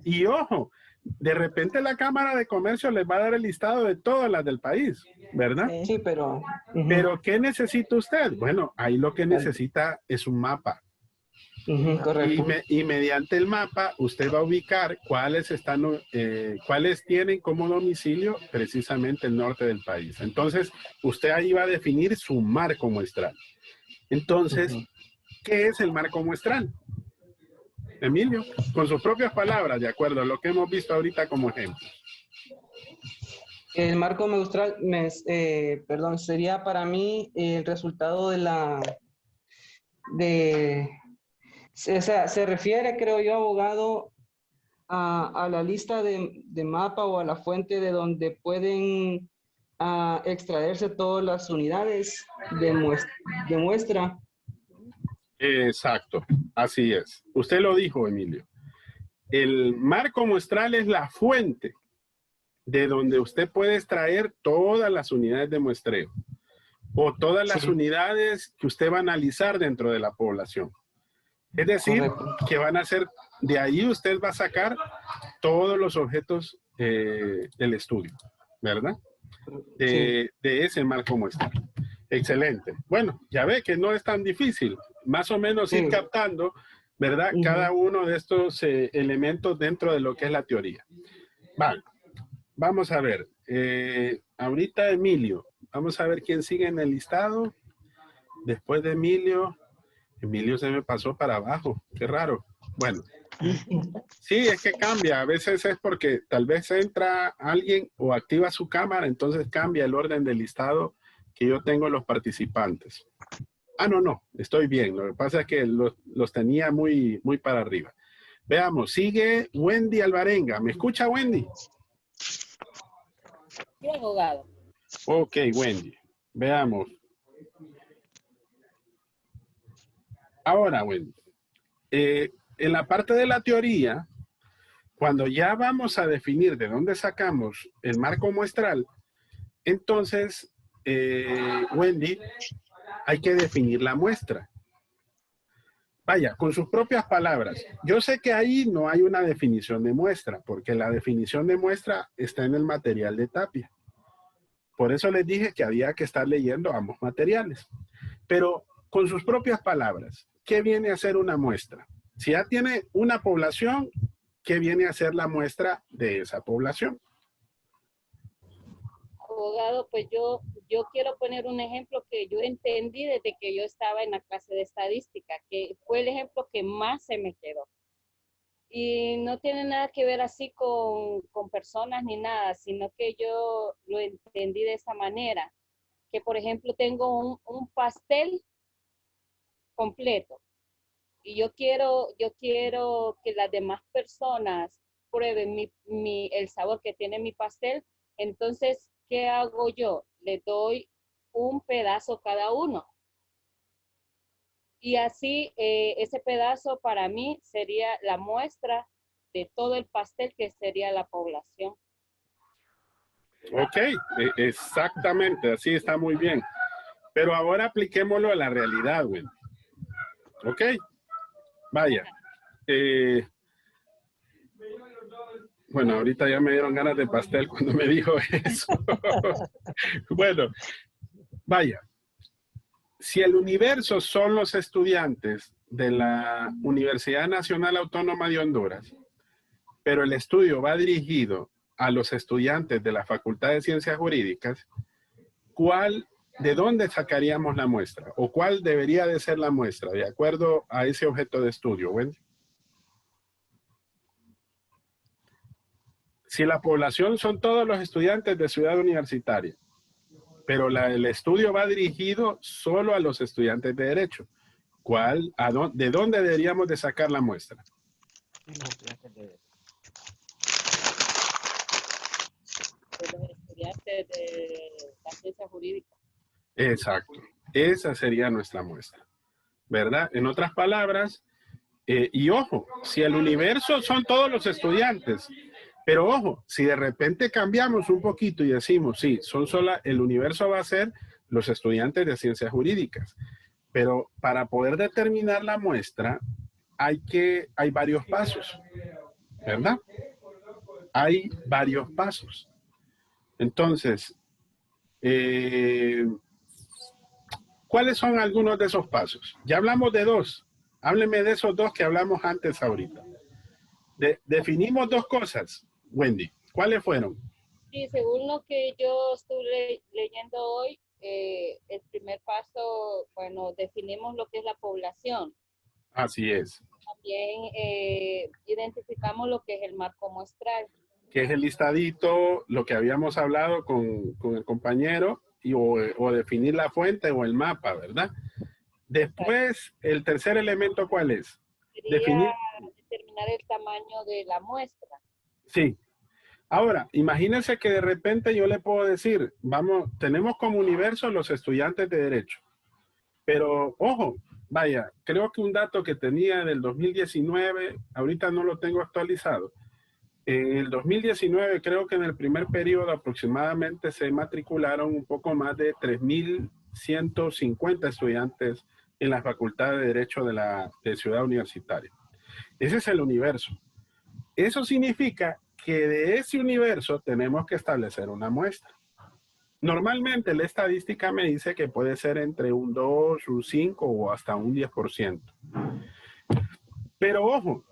[SPEAKER 1] Y ojo, de repente la Cámara de Comercio les va a dar el listado de todas las del país, ¿verdad?
[SPEAKER 7] Sí, pero...
[SPEAKER 1] Pero ¿qué necesita usted? Bueno, ahí lo que necesita es un mapa.
[SPEAKER 7] Correcto.
[SPEAKER 1] Y mediante el mapa usted va a ubicar cuáles tienen como domicilio precisamente el norte del país. Entonces, usted ahí va a definir su marco muestral. Entonces, ¿qué es el marco muestral? Emilio, con sus propias palabras, de acuerdo a lo que hemos visto ahorita como ejemplo.
[SPEAKER 7] El marco muestral, sería para mí el resultado o sea, se refiere, creo yo, abogado, a la lista de mapa o a la fuente de donde pueden extraerse todas las unidades de muestra.
[SPEAKER 1] Exacto, así es. Usted lo dijo, Emilio. El marco muestral es la fuente de donde usted puede extraer todas las unidades de muestreo o todas las unidades que usted va a analizar dentro de la población. Es decir,
[SPEAKER 7] Correcto.
[SPEAKER 1] que van a ser, de ahí usted va a sacar todos los objetos del estudio, ¿verdad? De ese marco muestral. Excelente. Bueno, ya ve que no es tan difícil. Más o menos ir captando, ¿verdad? Cada uno de estos elementos dentro de lo que es la teoría. Vale. Vamos a ver. Ahorita Emilio. Vamos a ver quién sigue en el listado. Después de Emilio. Emilio se me pasó para abajo. Qué raro. Bueno. Sí, es que cambia. A veces es porque tal vez entra alguien o activa su cámara, entonces cambia el orden del listado que yo tengo los participantes. Ah, no. Estoy bien. Lo que pasa es que los tenía muy para arriba. Veamos. Sigue Wendy Alvarenga. ¿Me escucha, Wendy?
[SPEAKER 3] Sí, abogado.
[SPEAKER 1] Ok, Wendy. Veamos. Ahora, Wendy. En la parte de la teoría, cuando ya vamos a definir de dónde sacamos el marco muestral, entonces, Wendy, hay que definir la muestra. Vaya, con sus propias palabras. Yo sé que ahí no hay una definición de muestra, porque la definición de muestra está en el material de Tapia. Por eso les dije que había que estar leyendo ambos materiales. Pero con sus propias palabras, ¿qué viene a ser una muestra? Si ya tiene una población, ¿qué viene a ser la muestra de esa población?
[SPEAKER 3] Abogado, pues yo quiero poner un ejemplo que yo entendí desde que yo estaba en la clase de estadística, que fue el ejemplo que más se me quedó. Y no tiene nada que ver así con personas ni nada, sino que yo lo entendí de esa manera, que por ejemplo tengo un pastel completo y yo quiero que las demás personas prueben el sabor que tiene mi pastel. Entonces, ¿qué hago yo? Le doy un pedazo cada uno. Y así ese pedazo para mí sería la muestra de todo el pastel que sería la población.
[SPEAKER 1] Ok, exactamente, así está muy bien. Pero ahora apliquémoslo a la realidad, güey. Ok, vaya. Bueno, ahorita ya me dieron ganas de pastel cuando me dijo eso. Bueno, vaya. Si el universo son los estudiantes de la Universidad Nacional Autónoma de Honduras, pero el estudio va dirigido a los estudiantes de la Facultad de Ciencias Jurídicas, ¿de dónde sacaríamos la muestra? ¿O cuál debería de ser la muestra de acuerdo a ese objeto de estudio, Wendy? Si la población son todos los estudiantes de Ciudad Universitaria, pero el estudio va dirigido solo a los estudiantes de Derecho, ¿de dónde deberíamos de sacar la muestra?
[SPEAKER 3] De los estudiantes de la ciencia jurídica.
[SPEAKER 1] Exacto. Esa sería nuestra muestra, ¿verdad? En otras palabras, y ojo, si el universo son todos los estudiantes, pero ojo, si de repente cambiamos un poquito y decimos, sí, el universo va a ser los estudiantes de ciencias jurídicas, pero para poder determinar la muestra hay varios pasos, ¿verdad? Hay varios pasos. Entonces, ¿cuáles son algunos de esos pasos? Ya hablamos de dos, Hábleme de esos dos que hablamos antes ahorita. Definimos dos cosas, Wendy. ¿Cuáles fueron?
[SPEAKER 3] Sí, según lo que yo estuve leyendo hoy, el primer paso, bueno, definimos lo que es la población.
[SPEAKER 1] Así es.
[SPEAKER 3] También identificamos lo que es el marco muestral.
[SPEAKER 1] Que es el listadito, lo que habíamos hablado con el compañero, o definir la fuente o el mapa, ¿verdad? Después, el tercer elemento, ¿cuál es?
[SPEAKER 3] Sería determinar el tamaño de la muestra.
[SPEAKER 1] Sí. Ahora, imagínense que de repente yo le puedo decir, vamos, tenemos como universo los estudiantes de Derecho. Pero, ojo, vaya, creo que un dato que tenía del 2019, ahorita no lo tengo actualizado. En el 2019, creo que en el primer periodo aproximadamente se matricularon un poco más de 3.150 estudiantes en la Facultad de Derecho de Ciudad Universitaria. Ese es el universo. Eso significa que de ese universo tenemos que establecer una muestra. Normalmente la estadística me dice que puede ser entre un 2, un 5 o hasta un 10%. Pero ojo,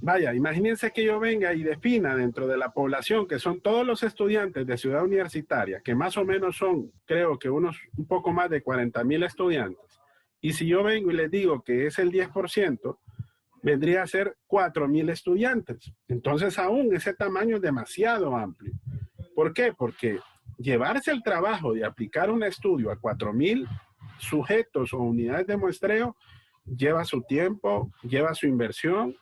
[SPEAKER 1] vaya, imagínense que yo venga y defina dentro de la población, que son todos los estudiantes de Ciudad Universitaria, que más o menos son, creo que un poco más de 40,000 estudiantes. Y si yo vengo y les digo que es el 10%, vendría a ser 4,000 estudiantes. Entonces aún ese tamaño es demasiado amplio. ¿Por qué? Porque llevarse el trabajo de aplicar un estudio a 4,000 sujetos o unidades de muestreo lleva su tiempo, lleva su inversión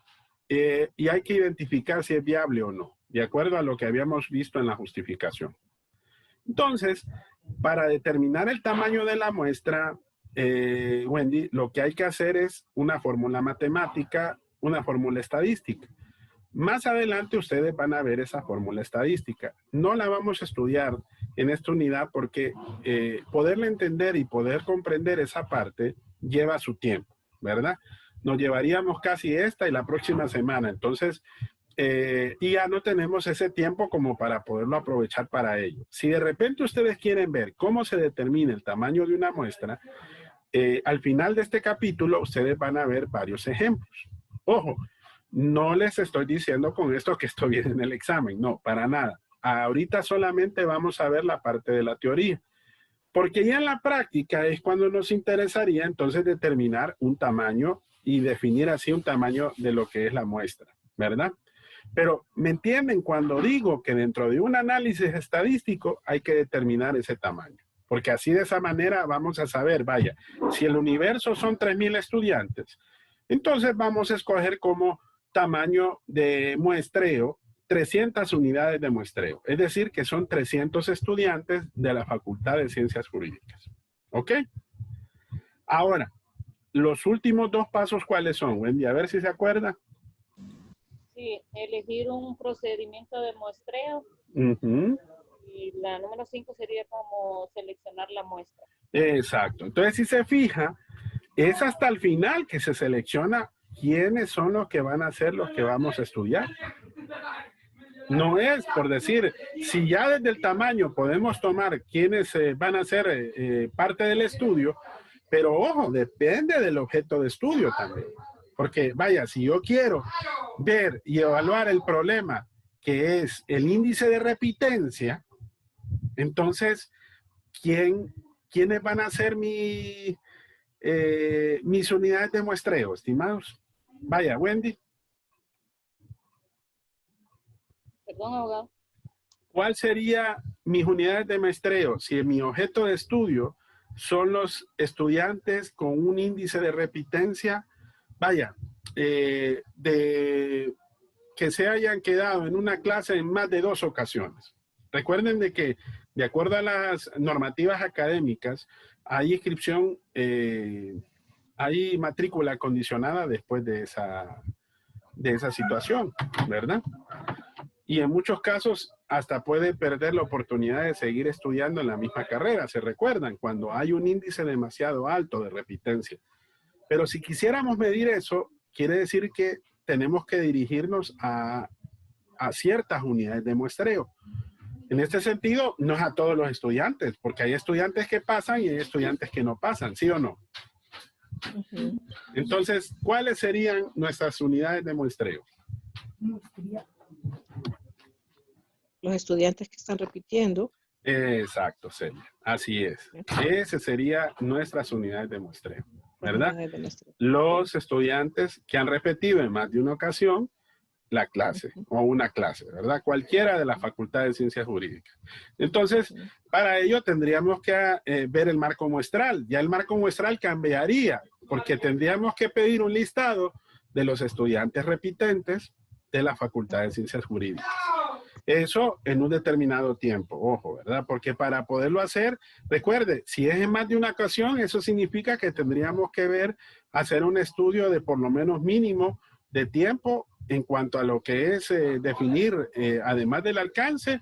[SPEAKER 1] y hay que identificar si es viable o no, de acuerdo a lo que habíamos visto en la justificación. Entonces, para determinar el tamaño de la muestra, Wendy, lo que hay que hacer es una fórmula matemática, una fórmula estadística. Más adelante ustedes van a ver esa fórmula estadística. No la vamos a estudiar en esta unidad porque poderla entender y poder comprender esa parte lleva su tiempo, ¿verdad? Nos llevaríamos casi esta y la próxima semana. Entonces, y ya no tenemos ese tiempo como para poderlo aprovechar para ello. Si de repente ustedes quieren ver cómo se determina el tamaño de una muestra, al final de este capítulo ustedes van a ver varios ejemplos. Ojo, no les estoy diciendo con esto que esto viene en el examen, no, para nada. Ahorita solamente vamos a ver la parte de la teoría, porque ya en la práctica es cuando nos interesaría entonces determinar un tamaño y definir así un tamaño de lo que es la muestra, ¿verdad? Pero ¿me entienden cuando digo que dentro de un análisis estadístico hay que determinar ese tamaño? Porque así de esa manera vamos a saber, vaya, si el universo son 3,000 estudiantes, entonces vamos a escoger como tamaño de muestreo 300 unidades de muestreo. Es decir, que son 300 estudiantes de la Facultad de Ciencias Jurídicas. ¿Ok? Ahora, los últimos dos pasos, ¿cuáles son, Wendy? A ver si se acuerda.
[SPEAKER 3] Sí, elegir un procedimiento de muestreo. Y la número 5 sería como seleccionar la muestra. Exacto.
[SPEAKER 1] Entonces, si se fija, es hasta el final que se selecciona quiénes son los que van a ser los que vamos a estudiar. No es por decir, si ya desde el tamaño podemos tomar quiénes van a ser parte del estudio, pero ojo, depende del objeto de estudio también. Porque vaya, si yo quiero ver y evaluar el problema que es el índice de repitencia, entonces, ¿quiénes van a ser mis unidades de muestreo, estimados? Vaya, Wendy.
[SPEAKER 3] Perdón, abogado.
[SPEAKER 1] ¿Cuál sería mis unidades de muestreo? Si mi objeto de estudio son los estudiantes con un índice de repitencia, vaya, que se hayan quedado en una clase en más de 2 ocasiones. Recuerden de que, de acuerdo a las normativas académicas, hay inscripción, hay matrícula condicionada después de esa situación, ¿verdad? Y en muchos casos hasta puede perder la oportunidad de seguir estudiando en la misma carrera. ¿Se recuerdan? Cuando hay un índice demasiado alto de repitencia. Pero si quisiéramos medir eso, quiere decir que tenemos que dirigirnos a ciertas unidades de muestreo. En este sentido, no es a todos los estudiantes, porque hay estudiantes que pasan y hay estudiantes que no pasan, ¿sí o no? Entonces, ¿cuáles serían nuestras unidades de muestreo?
[SPEAKER 4] Los estudiantes que están repitiendo.
[SPEAKER 1] Exacto, Celia. Así es. Ese sería nuestras unidades de muestreo, ¿verdad? Los estudiantes que han repetido en más de una ocasión la clase o una clase, ¿verdad? Cualquiera de la Facultad de Ciencias Jurídicas. Entonces, para ello tendríamos que ver el marco muestral. Ya el marco muestral cambiaría, porque tendríamos que pedir un listado de los estudiantes repitentes de la Facultad de Ciencias Jurídicas. Eso en un determinado tiempo, ojo, ¿verdad? Porque para poderlo hacer, recuerde, si es en más de una ocasión, eso significa que tendríamos que hacer un estudio de por lo menos mínimo de tiempo en cuanto a lo que es definir, además del alcance,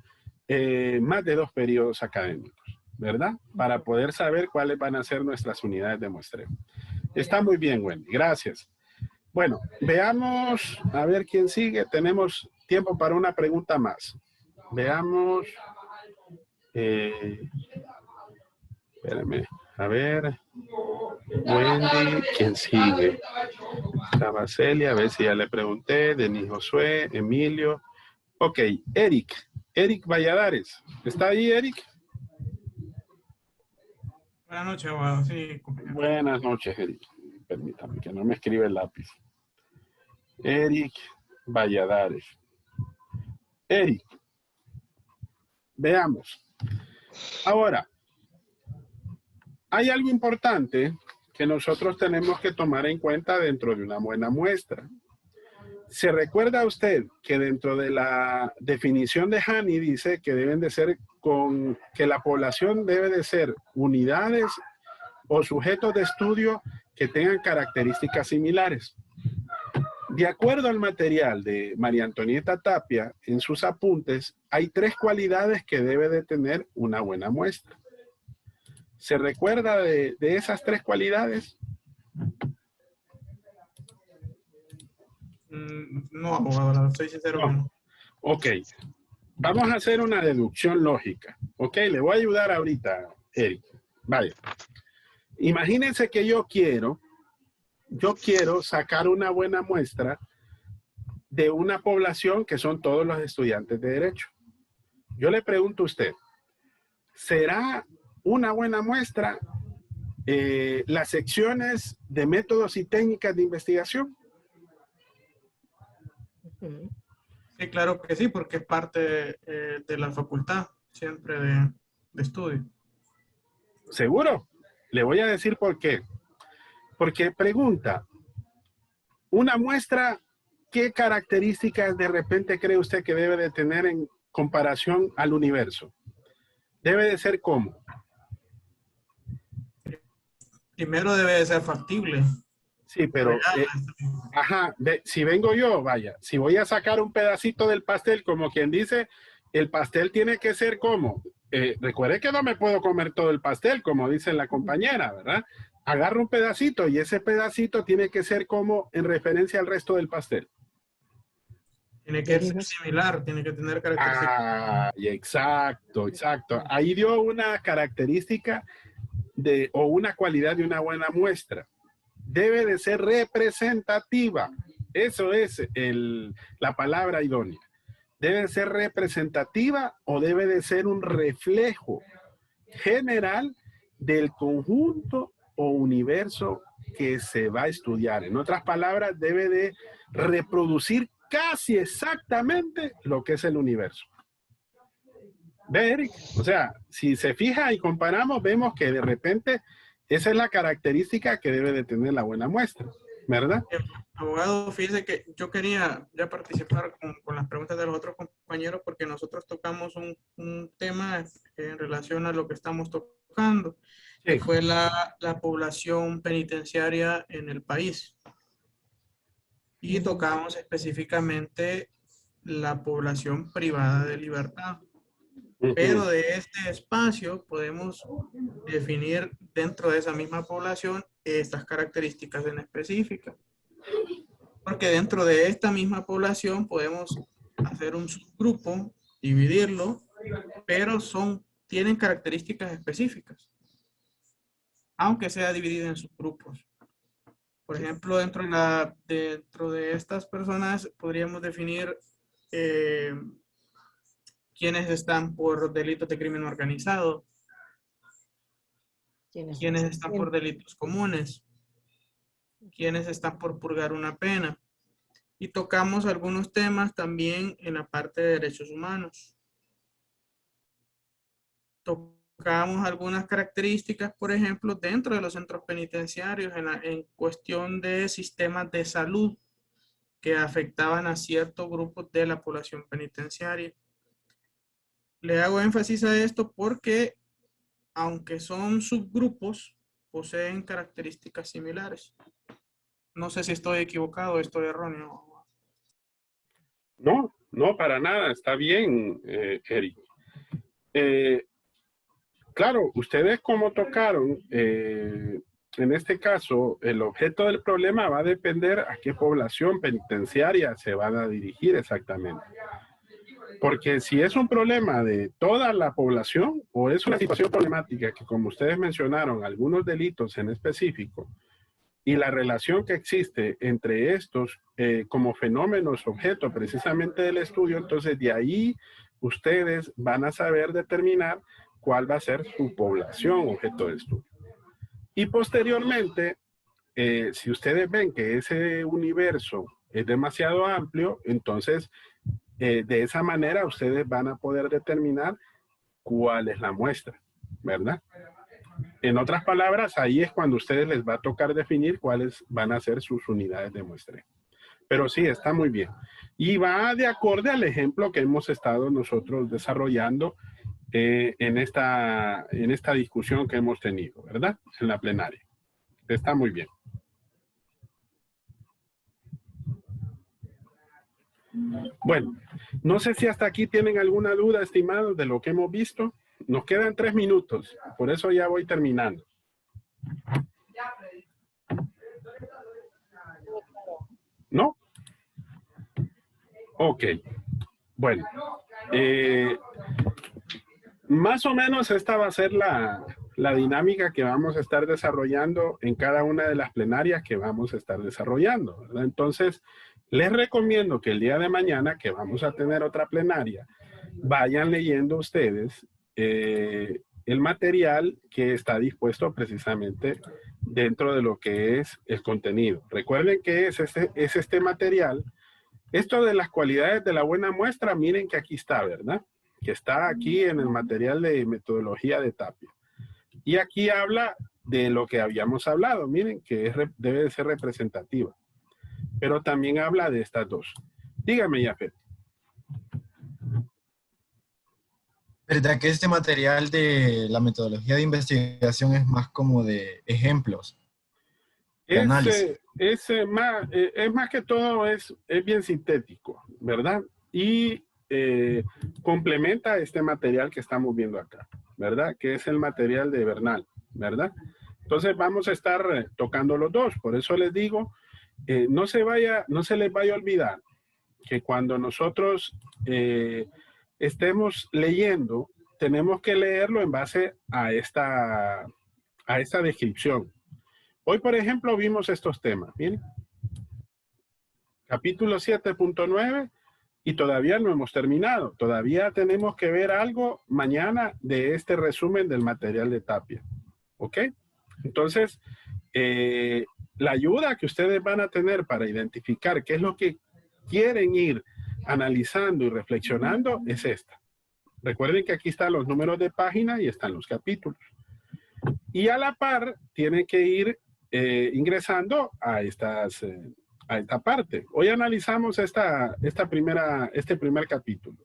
[SPEAKER 1] más de 2 periodos académicos, ¿verdad? Para poder saber cuáles van a ser nuestras unidades de muestreo. Está muy bien, Wendy, gracias. Bueno, veamos, a ver quién sigue. Tenemos tiempo para una pregunta más. Veamos. Espérame, a ver. Wendy, ¿quién sigue? Tabacelia, a ver si ya le pregunté. Denis Josué, Emilio. Ok, Eric. Eric Valladares. ¿Está ahí, Eric?
[SPEAKER 8] Buenas noches, abogado. Sí, compañero.
[SPEAKER 1] Buenas noches, Eric. Permítame que no me escribe el lápiz. Eric Valladares. Eric, veamos. Ahora, hay algo importante que nosotros tenemos que tomar en cuenta dentro de una buena muestra. ¿Se recuerda usted que dentro de la definición de Hani dice que deben de ser que la población debe de ser unidades o sujetos de estudio que tengan características similares? De acuerdo al material de María Antonieta Tapia, en sus apuntes, hay 3 cualidades que debe de tener una buena muestra. ¿Se recuerda de esas 3 cualidades?
[SPEAKER 8] No, abogado, soy sincero.
[SPEAKER 1] No. Ok. Vamos a hacer una deducción lógica. Ok, le voy a ayudar ahorita, Eric. Vaya. Imagínense que yo quiero sacar una buena muestra de una población que son todos los estudiantes de Derecho. Yo le pregunto a usted, ¿será una buena muestra las secciones de métodos y técnicas de investigación?
[SPEAKER 8] Sí, claro que sí, porque es parte de la facultad, siempre de estudio.
[SPEAKER 1] ¿Seguro? Le voy a decir por qué. Porque pregunta, una muestra, ¿qué características de repente cree usted que debe de tener en comparación al universo? Debe de ser ¿cómo?
[SPEAKER 8] Primero debe de ser factible.
[SPEAKER 1] Sí, pero, si vengo yo, vaya, si voy a sacar un pedacito del pastel, como quien dice, el pastel tiene que ser ¿cómo? Recuerde que no me puedo comer todo el pastel, como dice la compañera, ¿verdad? Agarro un pedacito y ese pedacito tiene que ser como en referencia al resto del pastel.
[SPEAKER 8] Tiene que ser similar, tiene que tener características.
[SPEAKER 1] Exacto, exacto. Ahí dio una característica o una cualidad de una buena muestra. Debe de ser representativa. Eso es la palabra idónea. Debe de ser representativa o debe de ser un reflejo general del conjunto o universo que se va a estudiar. En otras palabras, debe de reproducir casi exactamente lo que es el universo. ¿Ve, Eric? O sea, si se fija y comparamos, vemos que de repente esa es la característica que debe de tener la buena muestra, ¿verdad?
[SPEAKER 8] Abogado, fíjese que yo quería ya participar con las preguntas de los otros compañeros porque nosotros tocamos un tema en relación a lo que estamos tocando, que fue la población penitenciaria en el país. Y tocamos específicamente la población privada de libertad. Pero de este espacio podemos definir dentro de esa misma población estas características en específica. Porque dentro de esta misma población podemos hacer un subgrupo, dividirlo, pero tienen características específicas, aunque sea dividido en subgrupos. Por ejemplo, dentro de estas personas podríamos definir quiénes están por delitos de crimen organizado, quiénes están por delitos comunes, quiénes están por purgar una pena. Y tocamos algunos temas también en la parte de derechos humanos. Tocamos algunas características, por ejemplo, dentro de los centros penitenciarios en cuestión de sistemas de salud que afectaban a ciertos grupos de la población penitenciaria. Le hago énfasis a esto porque, aunque son subgrupos, poseen características similares. No sé si estoy equivocado o estoy erróneo.
[SPEAKER 1] No, no, para nada, está bien, Eric. Claro, ustedes como tocaron, en este caso, el objeto del problema va a depender a qué población penitenciaria se van a dirigir exactamente. Porque si es un problema de toda la población o es una situación problemática que, como ustedes mencionaron, algunos delitos en específico, y la relación que existe entre estos como fenómenos objeto precisamente del estudio, entonces de ahí ustedes van a saber determinar cuál va a ser su población objeto de estudio. Y posteriormente, si ustedes ven que ese universo es demasiado amplio, entonces de esa manera ustedes van a poder determinar cuál es la muestra, ¿verdad? En otras palabras, ahí es cuando a ustedes les va a tocar definir cuáles van a ser sus unidades de muestreo. Pero sí, está muy bien. Y va de acorde al ejemplo que hemos estado nosotros desarrollando en esta discusión que hemos tenido, ¿verdad? En la plenaria. Está muy bien. Bueno, no sé si hasta aquí tienen alguna duda, estimados, de lo que hemos visto. Nos quedan 3 minutos, por eso ya voy terminando. ¿No? Ok. Bueno. Más o menos esta va a ser la dinámica que vamos a estar desarrollando en cada una de las plenarias que vamos a estar desarrollando, ¿verdad? Entonces, les recomiendo que el día de mañana, que vamos a tener otra plenaria, vayan leyendo ustedes el material que está dispuesto precisamente dentro de lo que es el contenido. Recuerden que es este material. Esto de las cualidades de la buena muestra, miren que aquí está, ¿verdad? Que está aquí en el material de metodología de Tapia. Y aquí habla de lo que habíamos hablado, miren, que debe de ser representativa. Pero también habla de estas dos. Dígame, Jafet.
[SPEAKER 2] ¿Verdad que este material de la metodología de investigación es más como de ejemplos? De análisis.
[SPEAKER 1] Es más que todo, es bien sintético, ¿verdad? Y complementa este material que estamos viendo acá, ¿verdad? Que es el material de Bernal, ¿verdad? Entonces vamos a estar tocando los dos. Por eso les digo, no se les vaya a olvidar que cuando nosotros estemos leyendo, tenemos que leerlo en base a esta descripción. Hoy, por ejemplo, vimos estos temas. Miren. Capítulo 7.9 y todavía no hemos terminado. Todavía tenemos que ver algo mañana de este resumen del material de Tapia. ¿Ok? Entonces, la ayuda que ustedes van a tener para identificar qué es lo que quieren ir analizando y reflexionando es esta. Recuerden que aquí están los números de página y están los capítulos. Y a la par, tienen que ir ingresando a esta parte. Hoy analizamos este primer capítulo.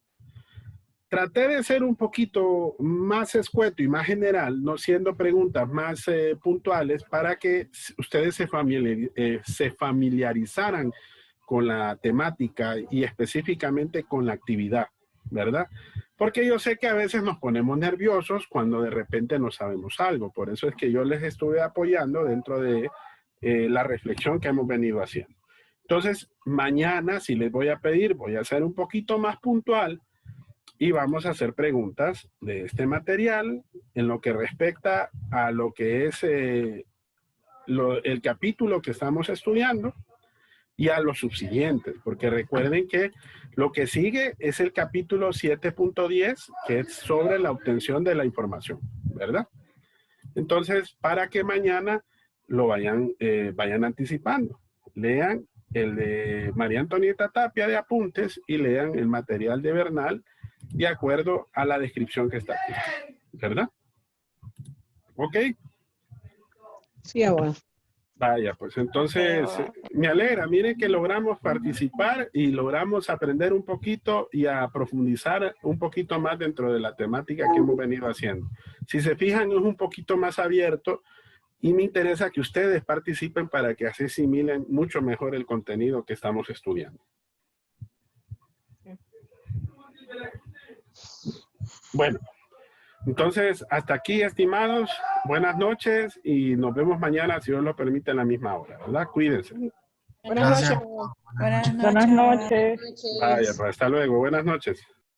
[SPEAKER 1] Traté de ser un poquito más escueto y más general, no siendo preguntas más puntuales para que ustedes se familiarizaran con la temática y específicamente con la actividad, ¿verdad? Porque yo sé que a veces nos ponemos nerviosos cuando de repente no sabemos algo. Por eso es que yo les estuve apoyando dentro de la reflexión que hemos venido haciendo. Entonces, mañana, si les voy a pedir, voy a ser un poquito más puntual y vamos a hacer preguntas de este material en lo que respecta a lo que es el capítulo que estamos estudiando y a los subsiguientes, porque recuerden que lo que sigue es el capítulo 7.10, que es sobre la obtención de la información, ¿verdad? Entonces, para que mañana lo vayan anticipando. Lean el de María Antonieta Tapia de apuntes y lean el material de Bernal de acuerdo a la descripción que está aquí, ¿verdad? ¿Ok?
[SPEAKER 4] Sí, abuelo.
[SPEAKER 1] Vaya, pues entonces me alegra, miren que logramos participar y logramos aprender un poquito y a profundizar un poquito más dentro de la temática que hemos venido haciendo. Si se fijan, es un poquito más abierto y me interesa que ustedes participen para que asimilen mucho mejor el contenido que estamos estudiando. Bueno. Entonces, hasta aquí, estimados. Buenas noches y nos vemos mañana, si Dios lo permite, a la misma hora, ¿verdad? Cuídense.
[SPEAKER 4] Buenas noches.
[SPEAKER 9] Buenas noches.
[SPEAKER 1] Vaya, pues hasta luego. Buenas noches.